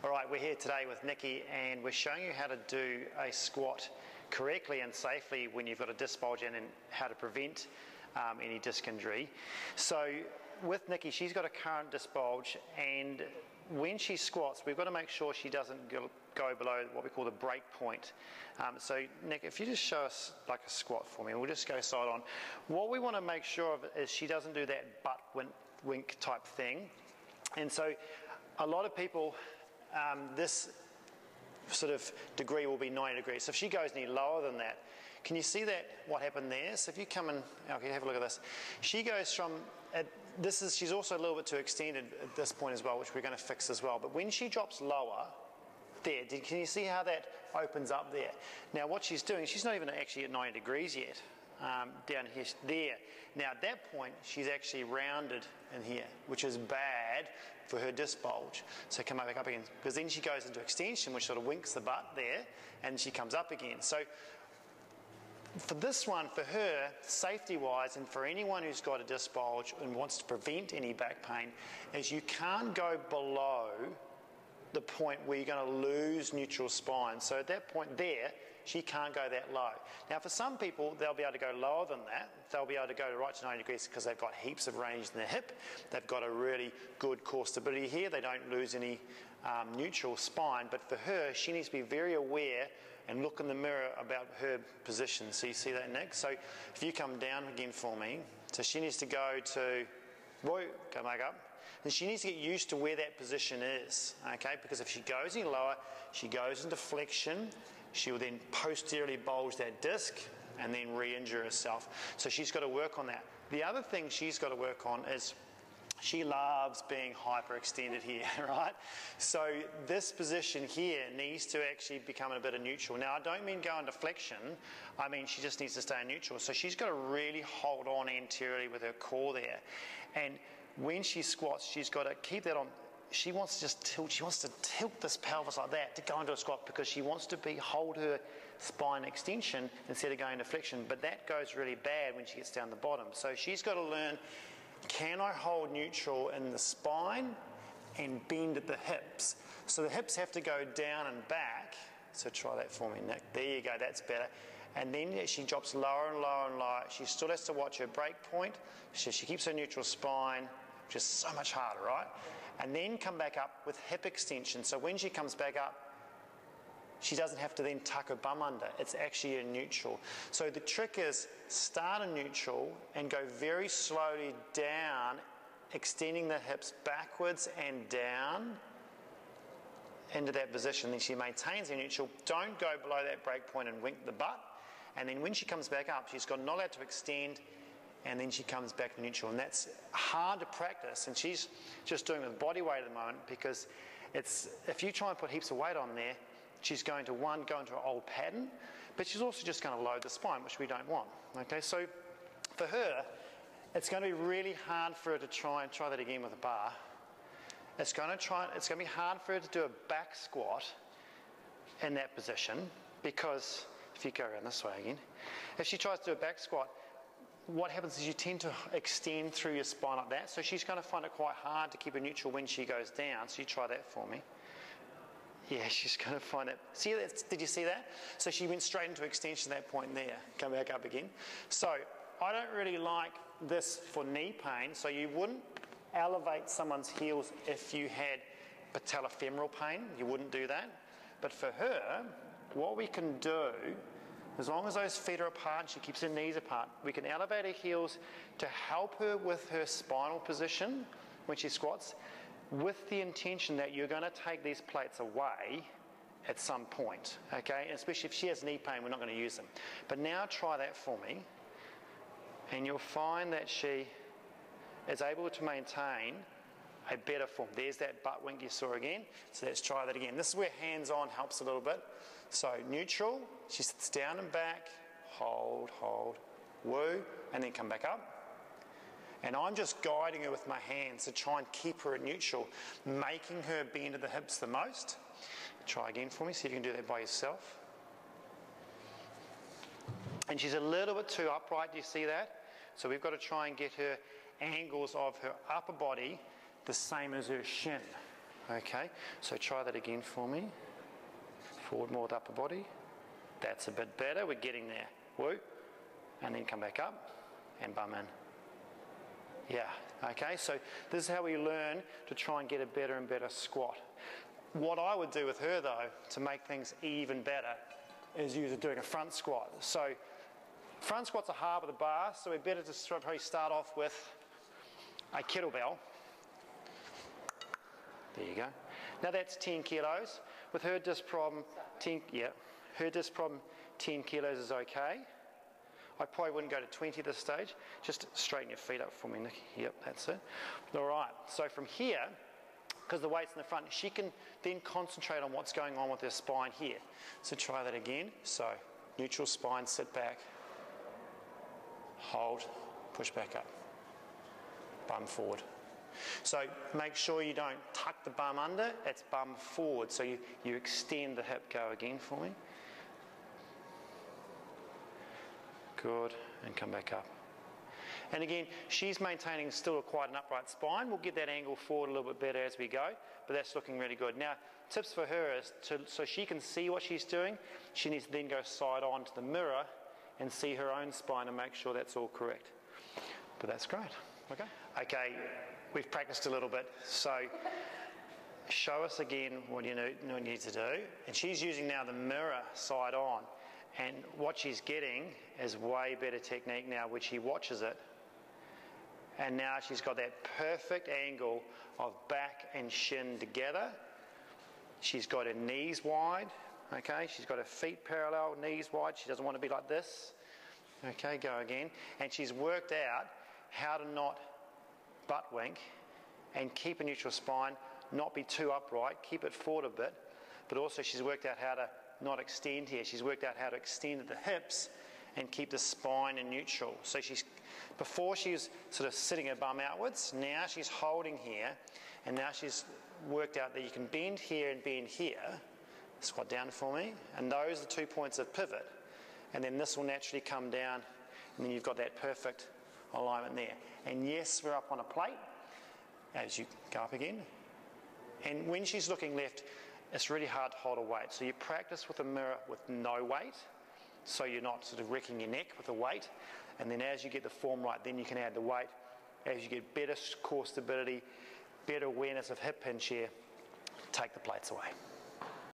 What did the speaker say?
All right, we're here today with Nikki and we're showing you how to do a squat correctly and safely when you've got a disc bulge in and how to prevent any disc injury. So with Nikki, she's got a current disc bulge, and when she squats, we've got to make sure she doesn't go below what we call the break point. So Nick, if you just show us like a squat for me, we'll just go side on. What we want to make sure of is she doesn't do that butt wink type thing. And so a lot of people, this sort of degree will be 90 degrees. So if she goes any lower than that, can you see that, what happened there? So if you come in, okay, have a look at this. She goes from, she's also a little bit too extended at this point as well, which we're going to fix as well. But when she drops lower, there, can you see how that opens up there? Now what she's doing, she's not even actually at 90 degrees yet. Down here, there. Now at that point, she's actually rounded in here, which is bad for her disc bulge. So come back up again, because then she goes into extension, which sort of winks the butt there, and she comes up again. So for this one, for her, safety-wise, and for anyone who's got a disc bulge and wants to prevent any back pain, is you can't go below the point where you're going to lose neutral spine. So at that point there, she can't go that low. Now for some people, they'll be able to go lower than that. They'll be able to go right to 90 degrees because they've got heaps of range in their hip. They've got a really good core stability here. They don't lose any neutral spine. But for her, she needs to be very aware and look in the mirror about her position. So you see that, Nick? So if you come down again for me, so she needs to go to, whoa, come back up. And she needs to get used to where that position is, okay? Because if she goes any lower, she goes into flexion, she will then posteriorly bulge that disc and then re-injure herself. So she's got to work on that. The other thing she's got to work on is she loves being hyperextended here, right? So this position here needs to actually become a bit of neutral. Now I don't mean go into flexion, I mean she just needs to stay in neutral. So she's got to really hold on anteriorly with her core there. And when she squats, she's got to keep that on. She wants to just tilt, she wants to tilt this pelvis like that to go into a squat because she wants to hold her spine extension instead of going into flexion. But that goes really bad when she gets down the bottom. So she's got to learn, can I hold neutral in the spine and bend at the hips? So the hips have to go down and back. So try that for me, Nick. There you go, that's better. And then she drops lower and lower and lower. She still has to watch her break point. So she keeps her neutral spine, which is so much harder, right? And then come back up with hip extension. So when she comes back up, she doesn't have to then tuck her bum under. It's actually a neutral. So the trick is start in neutral and go very slowly down, extending the hips backwards and down into that position. Then she maintains her neutral. Don't go below that break point and wink the butt. And then when she comes back up, she's got not allowed to extend, and then she comes back to neutral. And that's hard to practice, and she's just doing it with body weight at the moment because if you try and put heaps of weight on there, she's going to, one, go into an old pattern, but she's also just going to load the spine, which we don't want. Okay, so for her, it's going to be really hard for her to try that again with a bar. It's going to be hard for her to do a back squat in that position because, if you go around this way again, if she tries to do a back squat, what happens is you tend to extend through your spine like that, so she's going to find it quite hard to keep her neutral when she goes down. So you try that for me. Yeah, she's going to find it. See that? Did you see that? So she went straight into extension at that point there. Come back up again. So I don't really like this for knee pain, so you wouldn't elevate someone's heels if you had patellofemoral pain. You wouldn't do that. But for her, what we can do, as long as those feet are apart, she keeps her knees apart, we can elevate her heels to help her with her spinal position when she squats, with the intention that you're going to take these plates away at some point, okay? And especially if she has knee pain, we're not going to use them. But now try that for me, and you'll find that she is able to maintain a better form. There's that butt wink you saw again. So let's try that again. This is where hands-on helps a little bit. So neutral, she sits down and back, hold, woo, and then come back up. And I'm just guiding her with my hands to try and keep her at neutral, making her bend at the hips the most. Try again for me, see if you can do that by yourself. And she's a little bit too upright, do you see that? So we've got to try and get her angles of her upper body the same as her shin. Okay, so try that again for me. Forward more with upper body. That's a bit better, we're getting there. Woo. And then come back up and bum in. Yeah, okay, so this is how we learn to try and get a better and better squat. What I would do with her though, to make things even better, is doing a front squat. So front squats are hard with a bar, so we're better to probably start off with a kettlebell. There you go. Now that's 10 kilos. With her disc problem, 10 kilos is okay. I probably wouldn't go to 20 at this stage. Just straighten your feet up for me, Nikki. Yep, that's it. All right, so from here, because the weight's in the front, she can then concentrate on what's going on with her spine here. So try that again. So neutral spine, sit back, hold, push back up, bum forward. So make sure you don't tuck the bum under, it's bum forward. So you extend the hip. Go again for me. Good, and come back up. And again, she's maintaining still quite an upright spine. We'll get that angle forward a little bit better as we go, but that's looking really good. Now, tips for her is, so she can see what she's doing, she needs to then go side on to the mirror and see her own spine and make sure that's all correct. But that's great. Okay. Okay, we've practiced a little bit, so show us again what you need to do. And she's using now the mirror side on. And what she's getting is way better technique now, which she watches it. And now she's got that perfect angle of back and shin together. She's got her knees wide, okay? She's got her feet parallel, knees wide. She doesn't want to be like this. Okay, go again. And she's worked out how to not butt wink and keep a neutral spine, not be too upright, keep it forward a bit. But also she's worked out how to not extend here. She's worked out how to extend at the hips and keep the spine in neutral. So before she was sort of sitting her bum outwards, now she's holding here, and now she's worked out that you can bend here and bend here. Squat down for me, and those are the 2 points of pivot. And then this will naturally come down, and then you've got that perfect alignment there. And yes, we're up on a plate as you go up again. And when she's looking left, it's really hard to hold a weight. So you practice with a mirror with no weight, so you're not sort of wrecking your neck with the weight. And then as you get the form right, then you can add the weight. As you get better core stability, better awareness of hip hinge here, take the plates away.